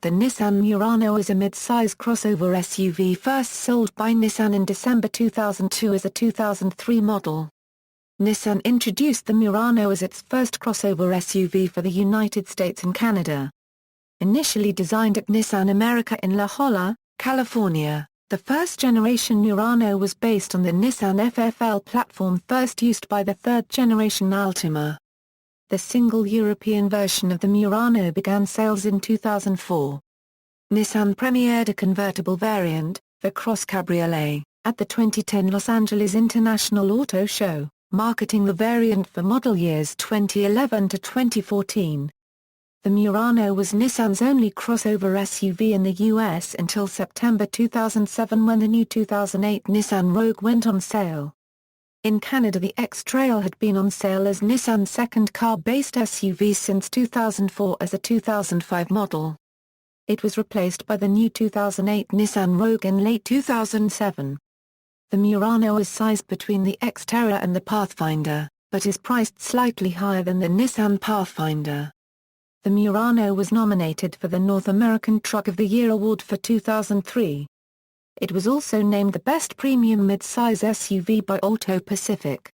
The Nissan Murano is a mid-size crossover SUV first sold by Nissan in December 2002 as a 2003 model. Nissan introduced the Murano as its first crossover SUV for the United States and Canada. Initially designed at Nissan America in La Jolla, California, the first-generation Murano was based on the Nissan FF-L platform first used by the third-generation Altima. The single European version of the Murano began sales in 2004. Nissan premiered a convertible variant, the CrossCabriolet, at the 2010 Los Angeles International Auto Show, marketing the variant for model years 2011 to 2014. The Murano was Nissan's only crossover SUV in the US until September 2007 when the new 2008 Nissan Rogue went on sale. In Canada, the X-Trail had been on sale as Nissan's second car-based SUV since 2004 as a 2005 model. It was replaced by the new 2008 Nissan Rogue in late 2007. The Murano is sized between the Xterra and the Pathfinder, but is priced slightly higher than the Nissan Pathfinder. The Murano was nominated for the North American Truck of the Year award for 2003. It was also named the best premium mid-size SUV by Auto Pacific.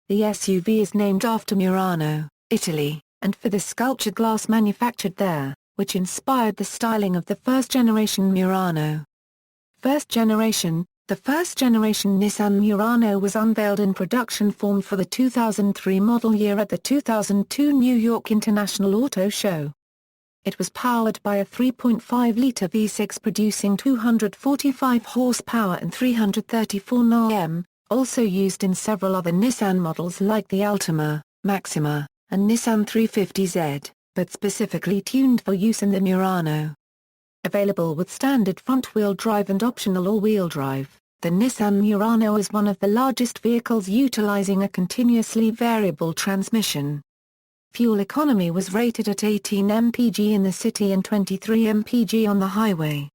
The SUV is named after Murano, Italy, and for the sculptured glass manufactured there, which inspired the styling of the first-generation Murano. The first-generation Nissan Murano was unveiled in production form for the 2003 model year at the 2002 New York International Auto Show. It was powered by a 3.5-liter V6 producing 245 horsepower and 334 Nm, also used in several other Nissan models like the Altima, Maxima, and Nissan 350Z, but specifically tuned for use in the Murano. Available with standard front-wheel drive and optional all-wheel drive, the Nissan Murano is one of the largest vehicles utilizing a continuously variable transmission. Fuel economy was rated at 18 mpg in the city and 23 mpg on the highway.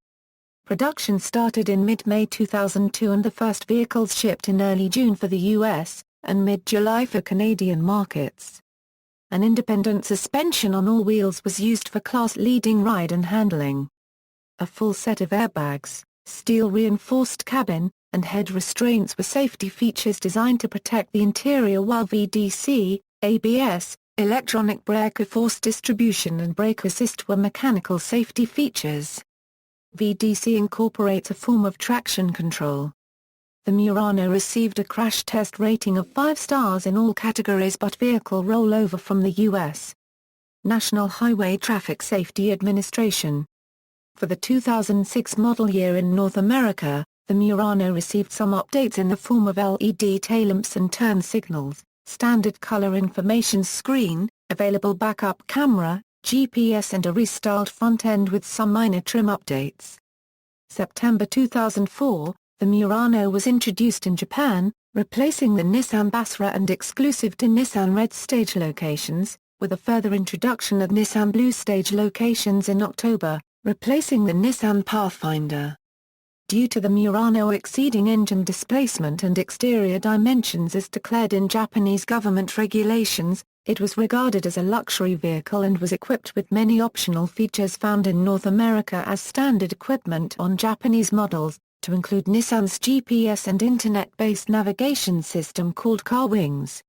Production started in mid-May 2002 and the first vehicles shipped in early June for the US, and mid-July for Canadian markets. An independent suspension on all wheels was used for class-leading ride and handling. A full set of airbags, steel-reinforced cabin, and head restraints were safety features designed to protect the interior, while VDC, ABS, electronic brake force distribution and brake assist were mechanical safety features. VDC incorporates a form of traction control. The Murano received a crash test rating of 5 stars in all categories but vehicle rollover from the U.S. National Highway Traffic Safety Administration. For the 2006 model year in North America, the Murano received some updates in the form of LED taillamps and turn signals, standard color information screen, available backup camera, GPS and a restyled front end with some minor trim updates. September 2004, the Murano was introduced in Japan, replacing the Nissan Basra and exclusive to Nissan Red stage locations, with a further introduction of Nissan Blue stage locations in October, replacing the Nissan Pathfinder. Due to the Murano exceeding engine displacement and exterior dimensions as declared in Japanese government regulations, it was regarded as a luxury vehicle and was equipped with many optional features found in North America as standard equipment on Japanese models, to include Nissan's GPS and internet-based navigation system called Car Wings.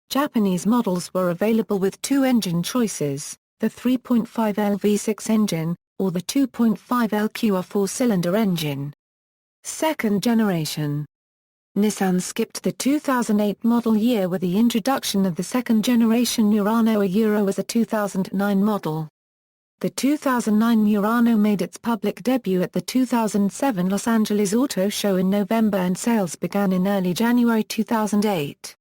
Japanese models were available with 2 engine choices, the 3.5L V6 engine, or the 2.5L QR 4-cylinder engine. Second generation. Nissan skipped the 2008 model year with the introduction of the second generation Murano as a 2009 model. The 2009 Murano made its public debut at the 2007 Los Angeles Auto Show in November and sales began in early January 2008.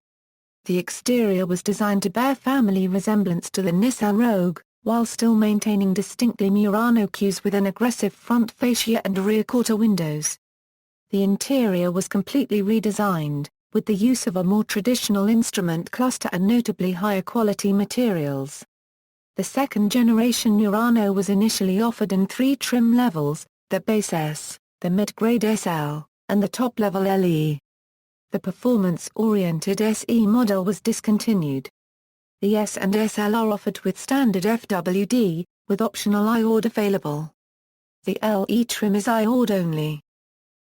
The exterior was designed to bear family resemblance to the Nissan Rogue, while still maintaining distinctly Murano cues with an aggressive front fascia and rear quarter windows. The interior was completely redesigned, with the use of a more traditional instrument cluster and notably higher quality materials. The second-generation Murano was initially offered in 3 trim levels, the base S, the mid-grade SL, and the top-level LE. The performance-oriented SE model was discontinued. The S and SL are offered with standard FWD, with optional I-Ord available. The LE trim is I-ORD only.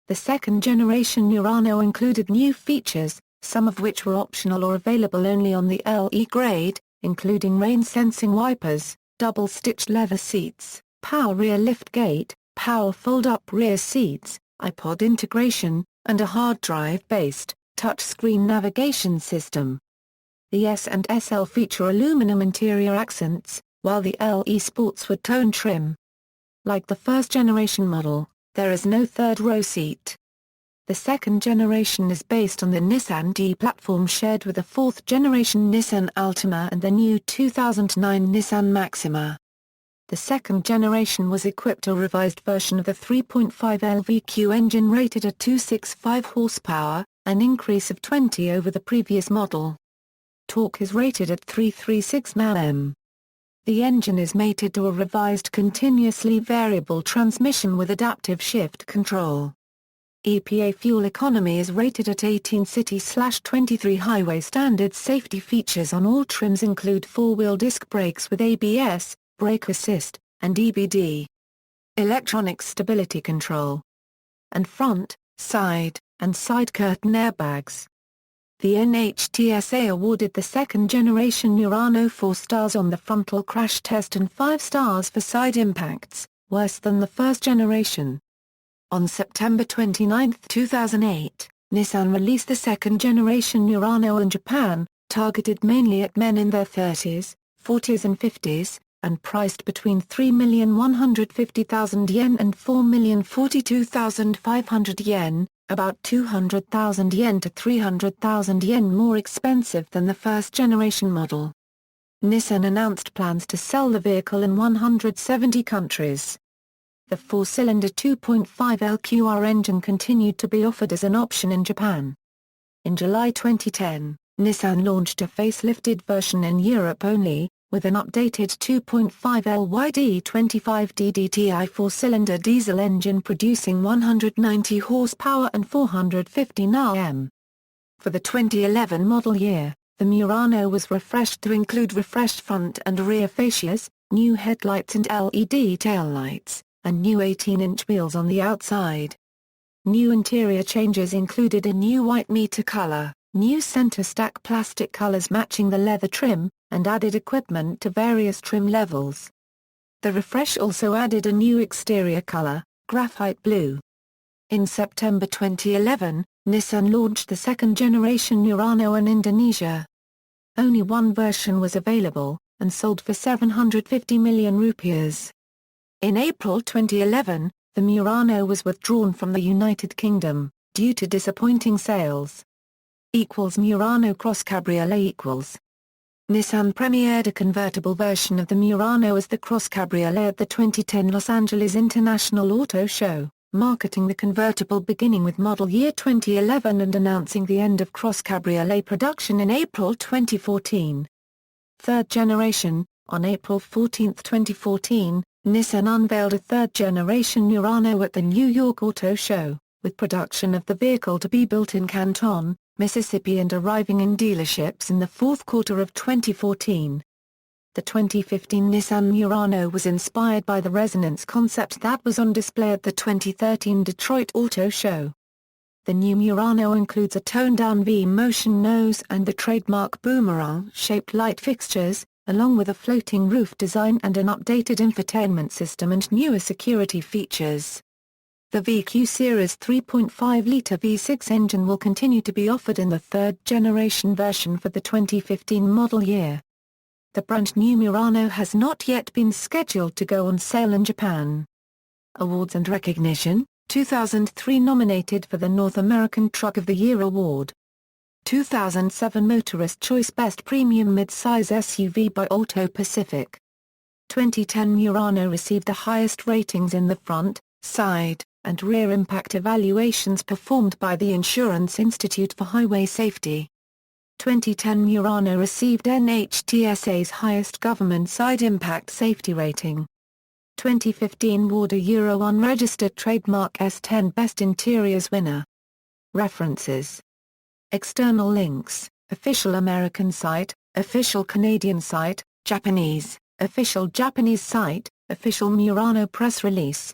The second-generation Murano included new features, some of which were optional or available only on the LE grade, including rain-sensing wipers, double-stitched leather seats, power rear liftgate, power fold-up rear seats, iPod integration, and a hard drive-based, touchscreen navigation system. The S and SL feature aluminum interior accents, while the LE sports wood-tone trim. Like the first-generation model, there is no third-row seat. The second generation is based on the Nissan D platform shared with the fourth-generation Nissan Altima and the new 2009 Nissan Maxima. The second generation was equipped a revised version of the 3.5 LVQ engine rated at 265 horsepower, an increase of 20 over the previous model. Torque is rated at 336 Nm. The engine is mated to a revised continuously variable transmission with adaptive shift control. EPA fuel economy is rated at 18 city/23 highway. Standard safety features on all trims include four-wheel disc brakes with ABS, brake assist, and EBD. Electronic stability control. And front, side, and side curtain airbags. The NHTSA awarded the second-generation Murano 4 stars on the frontal crash test and 5 stars for side impacts, worse than the first generation. On September 29, 2008, Nissan released the second-generation Murano in Japan, targeted mainly at men in their 30s, 40s and 50s, and priced between 3,150,000 yen and 4,042,500 yen, about 200,000 yen to 300,000 yen more expensive than the first-generation model. Nissan announced plans to sell the vehicle in 170 countries. The four-cylinder 2.5 LQR engine continued to be offered as an option in Japan. In July 2010, Nissan launched a facelifted version in Europe only, with an updated 2.5 LYD25 DDTi four-cylinder diesel engine producing 190 horsepower and 450 Nm. For the 2011 model year, the Murano was refreshed to include refreshed front and rear fascias, new headlights and LED taillights, and new 18-inch wheels on the outside. New interior changes included a new white meter color, new center stack plastic colors matching the leather trim, and added equipment to various trim levels. The refresh also added a new exterior color, graphite blue. In September 2011, Nissan launched the second-generation Murano in Indonesia. Only one version was available, and sold for 750 million rupiahs. In April 2011, the Murano was withdrawn from the United Kingdom, due to disappointing sales. Murano CrossCabriolet . Nissan premiered a convertible version of the Murano as the CrossCabriolet at the 2010 Los Angeles International Auto Show, marketing the convertible beginning with model year 2011 and announcing the end of CrossCabriolet production in April 2014. Third generation. On April 14, 2014, Nissan unveiled a third-generation Murano at the New York Auto Show, with production of the vehicle to be built in Canton, Mississippi and arriving in dealerships in the fourth quarter of 2014. The 2015 Nissan Murano was inspired by the Resonance concept that was on display at the 2013 Detroit Auto Show. The new Murano includes a toned-down V-motion nose and the trademark boomerang-shaped light fixtures, along with a floating roof design and an updated infotainment system and newer security features. The VQ Series 3.5-litre V6 engine will continue to be offered in the third-generation version for the 2015 model year. The brand new Murano has not yet been scheduled to go on sale in Japan. Awards and recognition: 2003 nominated for the North American Truck of the Year Award. 2007 Motorist Choice Best Premium Midsize SUV by Auto Pacific. 2010 Murano received the highest ratings in the front, side, and rear impact evaluations performed by the Insurance Institute for Highway Safety. 2010 Murano received NHTSA's highest government side impact safety rating. 2015 award a Euro unregistered trademark S10 Best Interiors winner. References. External links: official American site, official Canadian site, Japanese, official Japanese site, official Murano press release.